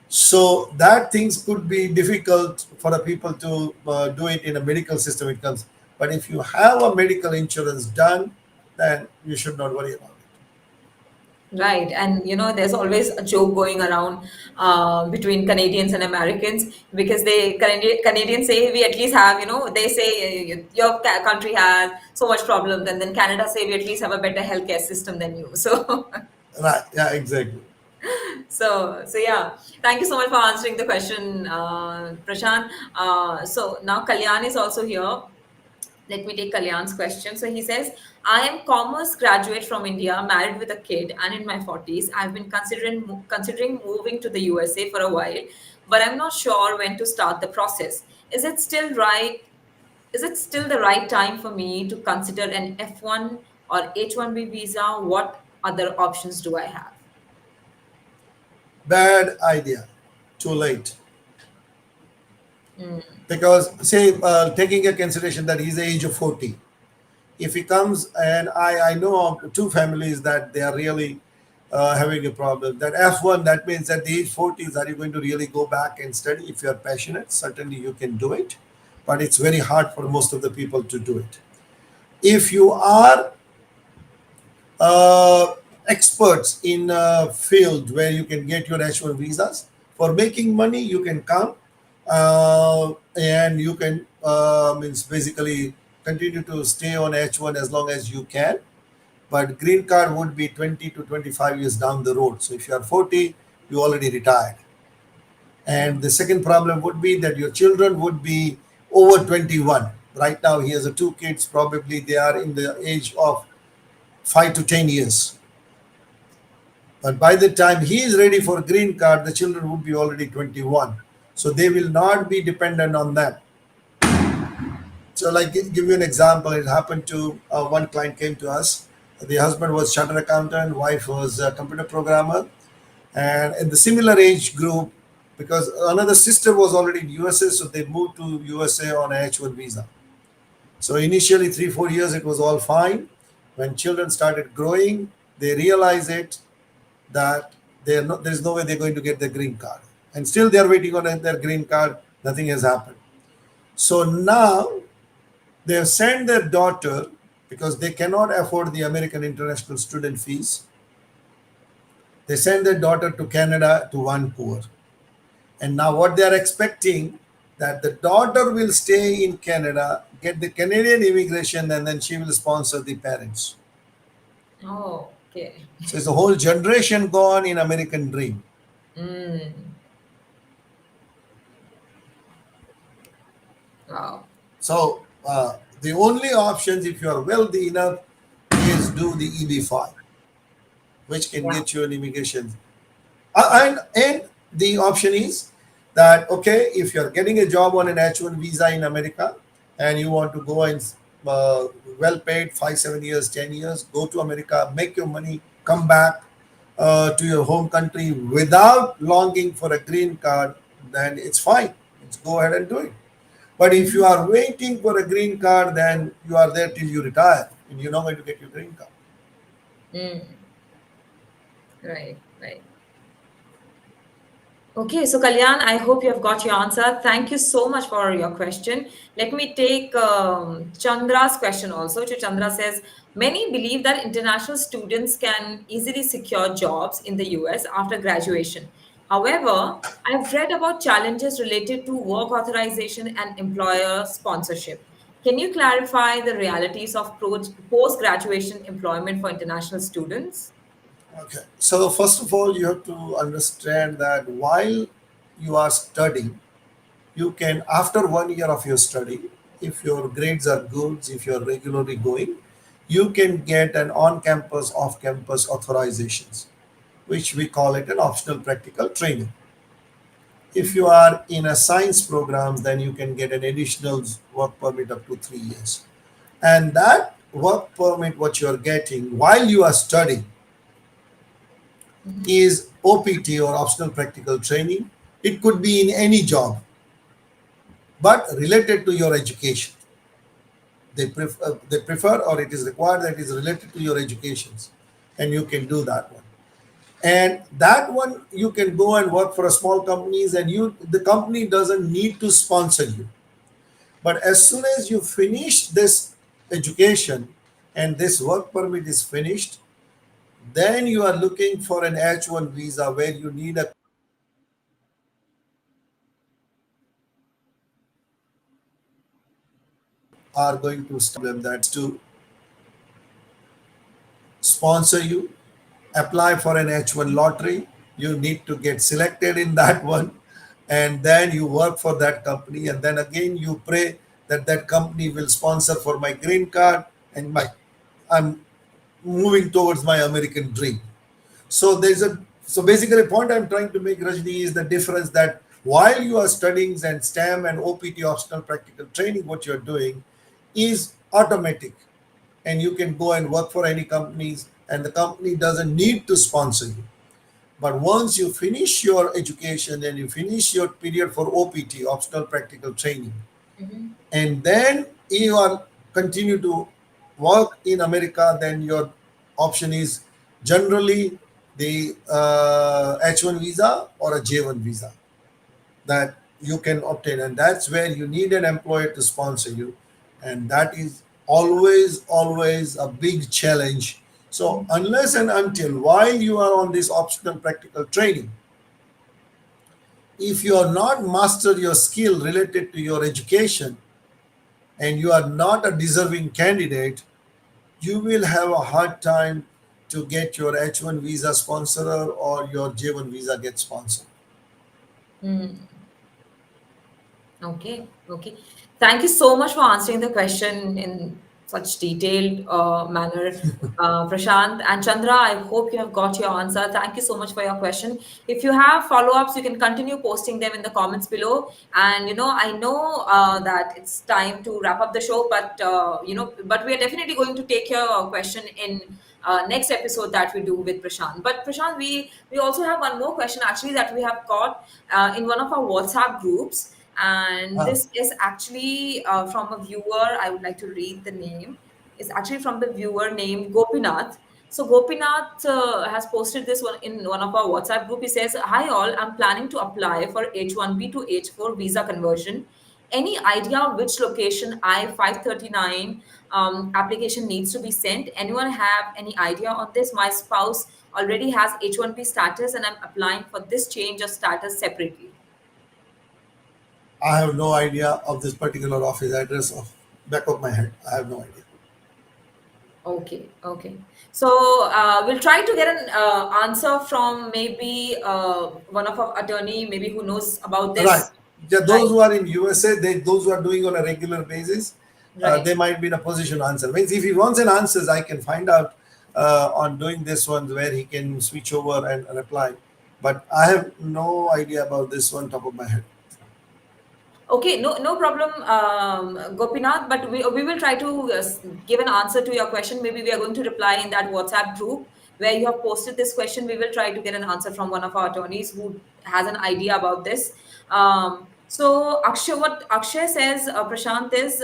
So that things could be difficult for the people to do it in a medical system. It comes, but if you have a medical insurance done, then you should not worry about it. Right. And, there's always a joke going around between Canadians and Americans because Canadians say we at least have, they say your country has so much problems, and then Canada say we at least have a better healthcare system than you. So, Right? Yeah, exactly. so yeah. Thank you so much for answering the question, Prashant. So now Kalyan is also here. Let me take Kalyan's question. So he says, I am commerce graduate from India, married with a kid, and in my 40s. I've been considering moving to the USA for a while, but I'm not sure when to start the process. Is it still right? Is it still the right time for me to consider an F1 or H1B visa? What other options do I have? Bad idea. Too late. Because say taking a consideration that he's the age of 40, if he comes, and I know of two families that they are really having a problem. That F1, that means at the age 40s, are you going to really go back and study? If you are passionate, certainly you can do it, but it's very hard for most of the people to do it. If you are experts in a field where you can get your H1 visas for making money, you can come and you can means basically continue to stay on H1 as long as you can. But green card would be 20 to 25 years down the road. So if you are 40, you already retired. And the second problem would be that your children would be over 21. Right now, he has two kids. Probably they are in the age of 5 to 10 years. But by the time he is ready for green card, the children would be already 21. So they will not be dependent on them. So, like, give you an example. It happened to one client came to us. The husband was chartered accountant, wife was a computer programmer, and in the similar age group, because another sister was already in USA, so they moved to USA on a H1 visa. So initially, 3 4 years, it was all fine. When children started growing, they realize it that there's no way they're going to get their green card, and still they are waiting on their green card. Nothing has happened. So now they have sent their daughter because they cannot afford the American international student fees. They send their daughter to Canada to Vancouver. And now what they are expecting that the daughter will stay in Canada, get the Canadian immigration, and then she will sponsor the parents. Oh, okay. So it's a whole generation gone in American dream. Mm. Wow. So the only options, if you are wealthy enough, is do the EB5, which can Yeah. get you an immigration. And the option is that okay, if you're getting a job on an H1 visa in America and you want to go and well paid 5 7 years 10 years, go to America, make your money, come back to your home country without longing for a green card, then it's fine. Let's go ahead and do it. But if you Mhm. are waiting for a green card, then you are there till you retire and you're not going to get your green card. Mm. Right, right. Okay, so Kalyan, I hope you have got your answer. Thank you so much for your question. Let me take Chandra's question also. So Chandra says, many believe that international students can easily secure jobs in the US after graduation. However, I've read about challenges related to work authorization and employer sponsorship. Can you clarify the realities of post graduation employment for international students? Okay. So first of all, you have to understand that while you are studying, you can, after 1 year of your study, if your grades are good, if you're regularly going, you can get an on-campus, off-campus authorizations, which we call it an optional practical training. If you are in a science program, then you can get an additional work permit up to 3 years. And that work permit, what you are getting while you are studying, Mhm. is OPT or optional practical training. It could be in any job, but related to your education. They prefer or it is required that it is related to your educations, and you can do that one. And that one you can go and work for a small companies, and the company doesn't need to sponsor you. But as soon as you finish this education and this work permit is finished, then you are looking for an H1 visa where you need a are going to stop them. That's to sponsor you, apply for an H1 lottery. You need to get selected in that one, and then you work for that company, and then again you pray that that company will sponsor for my green card and my I'm moving towards my American dream. So basically point I'm trying to make, Rajni, is the difference that while you are studying and STEM and OPT optional practical training, what you're doing is automatic, and you can go and work for any companies, and the company doesn't need to sponsor you. But once you finish your education and you finish your period for OPT optional practical training, Mhm. and then you are continue to work in America, then your option is generally the H1 visa or a J1 visa that you can obtain, and that's where you need an employer to sponsor you, and that is always a big challenge. So unless and until while you are on this optional practical training, if you are not master your skill related to your education and you are not a deserving candidate, you will have a hard time to get your H1 visa sponsorer or your J1 visa get sponsored. Mm. Okay, okay. Thank you so much for answering the question in such detailed manner. Prashant and Chandra, I hope you have got your answer. Thank you so much for your question. If you have follow-ups, you can continue posting them in the comments below. And I know that it's time to wrap up the show, but but we are definitely going to take your question in next episode that we do with Prashant. But Prashant, we also have one more question actually that we have got in one of our WhatsApp groups, and Ah, this is actually from a viewer. I would like to read the name. It's actually from the viewer named Gopinath. So Gopinath has posted this one in one of our WhatsApp group. He says, "Hi all, I'm planning to apply for H1B to H4 visa conversion. Any idea which location I-539 application needs to be sent? Anyone have any idea on this? My spouse already has H1B status, and I'm applying for this change of status separately." I have no idea of this particular office address of back of my head. I have no idea. Okay, okay. So we'll try to get an answer from maybe one of our attorney, maybe who knows about Right. this. Yeah, those Right, who are in USA, those who are doing on a regular basis, right. they might be in a position to answer. Means if he wants an answers, I can find out on doing this one where he can switch over and apply. But I have no idea about this one top of my head. Okay, no problem, Gopinath, but we will try to give an answer to your question. Maybe we are going to reply in that WhatsApp group where you have posted this question. We will try to get an answer from one of our attorneys who has an idea about this. So Akshay, what Akshay says, Prashant, is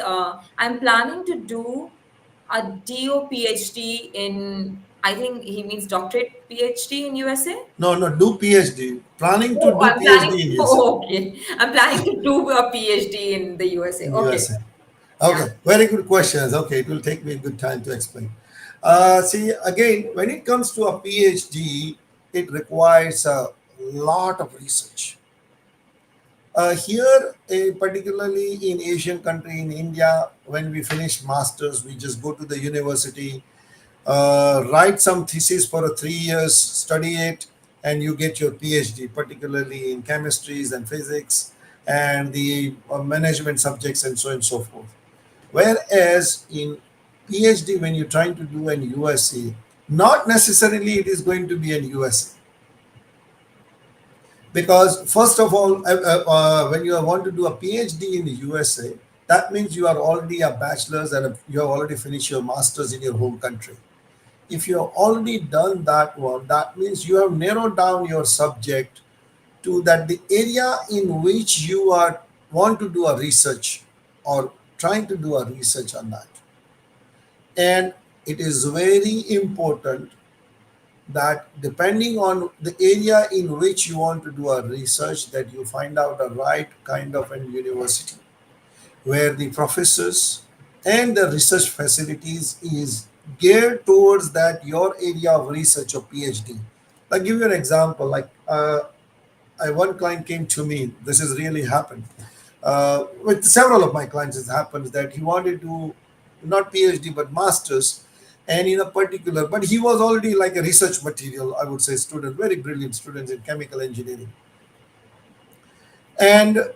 I'm planning to do a DO PhD in, I think he means doctorate PhD in USA. No, no, do PhD. Planning to Oh, do I'm planning. PhD in USA. Oh, okay. I'm planning to do a PhD in the USA. In Okay. USA. Yeah. Okay, very good questions. Okay, it will take me a good time to explain. See, again, when it comes to a PhD, it requires a lot of research. Here, particularly in Asian country, in India, when we finish masters, we just go to the university, write some thesis for a 3 years, study it, and you get your PhD, particularly in chemistries and physics and the management subjects and so on and so forth. Whereas in PhD, when you're trying to do an USA, not necessarily it is going to be an USA, because first of all, when you want to do a PhD in the USA, that means you are already a bachelor's and you have already finished your master's in your home country. If you have already done that one, that means you have narrowed down your subject to that the area in which you are want to do a research or trying to do a research on that. And it is very important that depending on the area in which you want to do a research, that you find out a right kind of an university where the professors and the research facilities is geared towards that your area of research or PhD. I'll give you an example. Like one client came to me. This has really happened with several of my clients. It happens that he wanted to not PhD but masters, and in a particular, but he was already like a research material. I would say student, very brilliant students in chemical engineering, and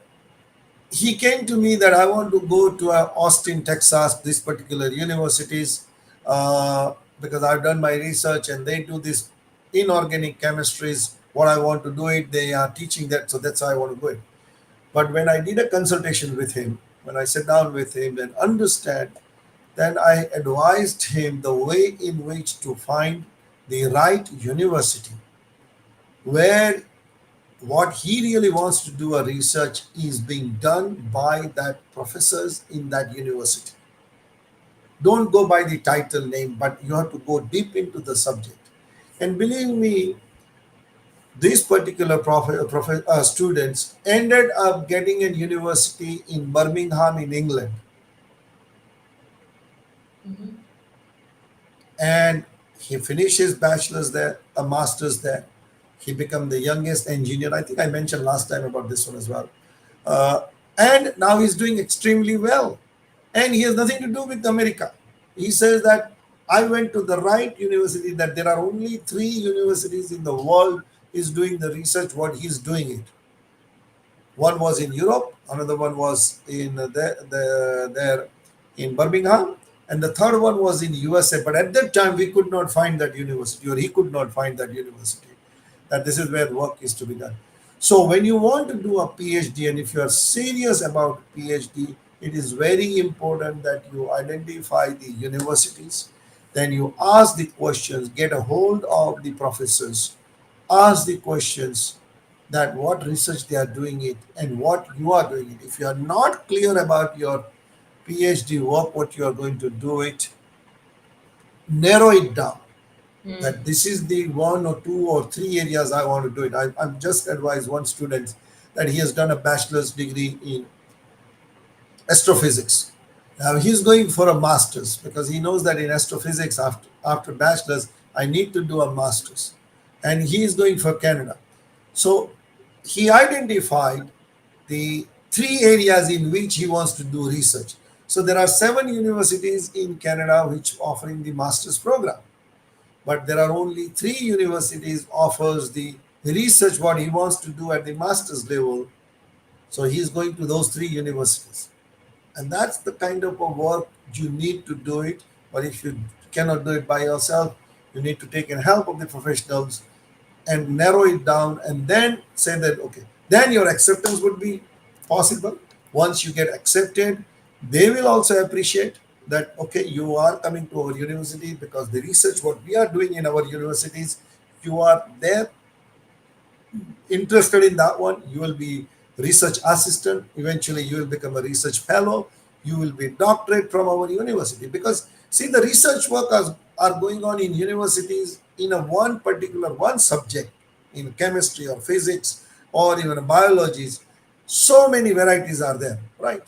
he came to me that I want to go to Austin, Texas, this particular universities, because I've done my research and they do this inorganic chemistries. What I want to do it, they are teaching that, so that's how I want to go it. But when I did a consultation with him, when I sat down with him and understand, then I advised him the way in which to find the right university where what he really wants to do a research is being done by that professors in that university. Don't go by the title name, but you have to go deep into the subject. And believe me, these particular students ended up getting a university in Birmingham in England, Mhm. and he finished his bachelor's there, a master's there. He became the youngest engineer. I think I mentioned last time about this one as well. Uh, and now he's doing extremely well. And he has nothing to do with America. He says that I went to the right university, that there are only three universities in the world is doing the research what he's doing it. One was in Europe, another one was in there in Birmingham, and the third one was in USA. But at that time, we could not find that university, or he could not find that university. That this is where work is to be done. So when you want to do a PhD, and if you are serious about PhD, it is very important that you identify the universities, then you ask the questions, get a hold of the professors, ask the questions that what research they are doing it and what you are doing it. If you are not clear about your PhD work, what you are going to do it, narrow it down. That Hmm. this is the one or two or three areas I want to do it. I've just advised one student that he has done a bachelor's degree in astrophysics. Now he's going for a master's because he knows that in astrophysics, after bachelor's, I need to do a master's. And he is going for Canada. So he identified the three areas in which he wants to do research. So there are 7 universities in Canada which offering the master's program, but there are only 3 universities offers the research what he wants to do at the master's level. So he is going to those 3 universities, and that's the kind of a work you need to do it. But if you cannot do it by yourself, you need to take in help of the professionals and narrow it down, and then say that okay, then your acceptance would be possible. Once you get accepted, they will also appreciate that okay, you are coming to our university because the research what we are doing in our universities, you are there interested in that one, you will be research assistant. Eventually, you will become a research fellow. You will be doctorate from our university because see the research work are going on in universities in a one particular one subject in chemistry or physics or even biologies. So many varieties are there, right?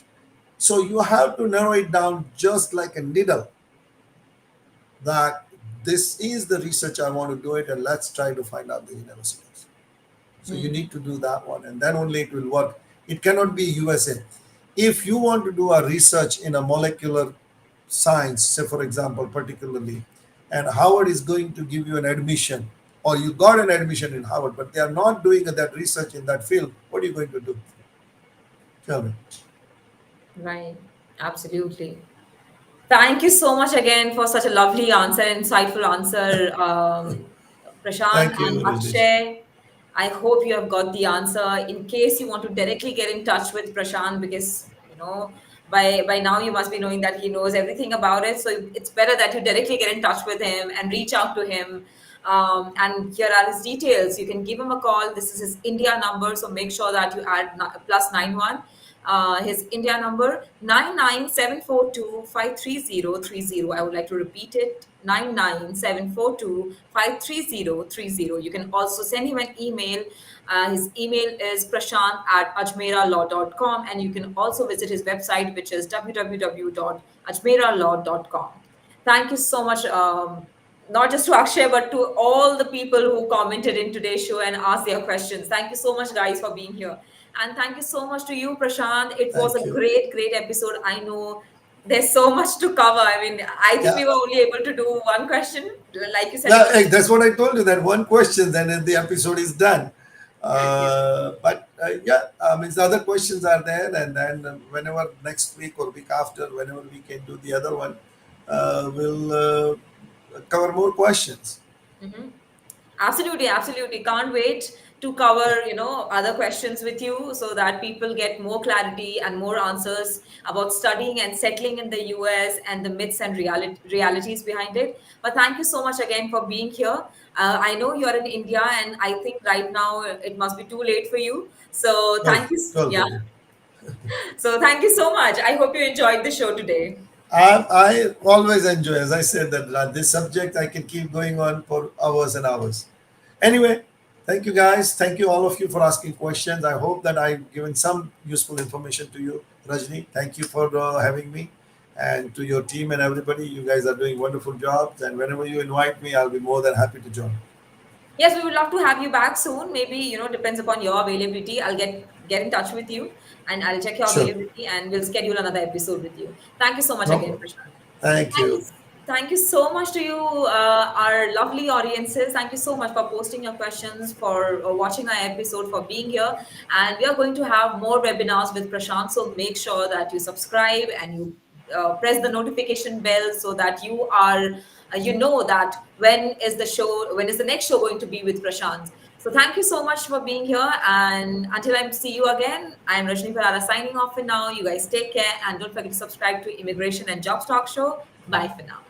So you have to narrow it down just like a needle that this is the research I want to do it, and let's try to find out the universities. So you need to do that one, and then only it will work. It cannot be USA. If you want to do a research in a molecular science, say for example, particularly, and Harvard is going to give you an admission, or you got an admission in Harvard, but they are not doing that research in that field, what are you going to do? Tell me. Right. Absolutely. Thank you so much again for such a lovely answer, insightful answer, Prashant Thank and you, Rajneesh. Akshay. I hope you have got the answer. In case you want to directly get in touch with Prashant, because by now you must be knowing that he knows everything about it. So it's better that you directly get in touch with him and reach out to him. And here are his details. You can give him a call. This is his India number, so make sure that you add +91. His India number 99742533030. I would like to repeat it: 99742533030. You can also send him an email. His email is prashant@ajmeralaw.com, and you can also visit his website, which is www.ajmeralaw.com. Thank you so much, not just to Akshay, but to all the people who commented in today's show and asked their questions. Thank you so much, guys, for being here. And thank you so much to you, Prashant. It was Thank a you. great, great episode. I know there's so much to cover. I mean, I think Yeah. we were only able to do one question. Like you said, it Yeah, was. that's what I told you. That one question, then the episode is done. Yeah. But yeah, I mean, the other questions are there, and then whenever next week or week after, whenever we can do the other one, we'll cover more questions. Mhm. Absolutely, absolutely. Can't wait to cover, other questions with you so that people get more clarity and more answers about studying and settling in the US and the myths and realities behind it. But thank you so much again for being here. I know you're in India, and I think right now it must be too late for you. So thank 12, you. 12, Yeah. 30. So thank you so much. I hope you enjoyed the show today. I always enjoy, as I said, that this subject I can keep going on for hours and hours. Anyway, thank you guys. Thank you all of you for asking questions. I hope that I've given some useful information to you, Rajni. Thank you for having me, and to your team and everybody. You guys are doing wonderful jobs, and whenever you invite me, I'll be more than happy to join. Yes, we would love to have you back soon. Maybe, depends upon your availability. I'll get in touch with you, and I'll check your Sure, availability, and we'll schedule another episode with you. Thank you so much no again, problem. Prashant. Thank Thank you. you. Thank you so much to you, our lovely audiences. Thank you so much for posting your questions, for watching our episode, for being here. And we are going to have more webinars with Prashant. So make sure that you subscribe and you press the notification bell so that you are you know that when is the next show going to be with Prashant. So thank you so much for being here, and until I see you again, I'm Rajni Parara signing off for now. You guys take care, and don't forget to subscribe to Immigration and Jobs Talk Show. Bye for now.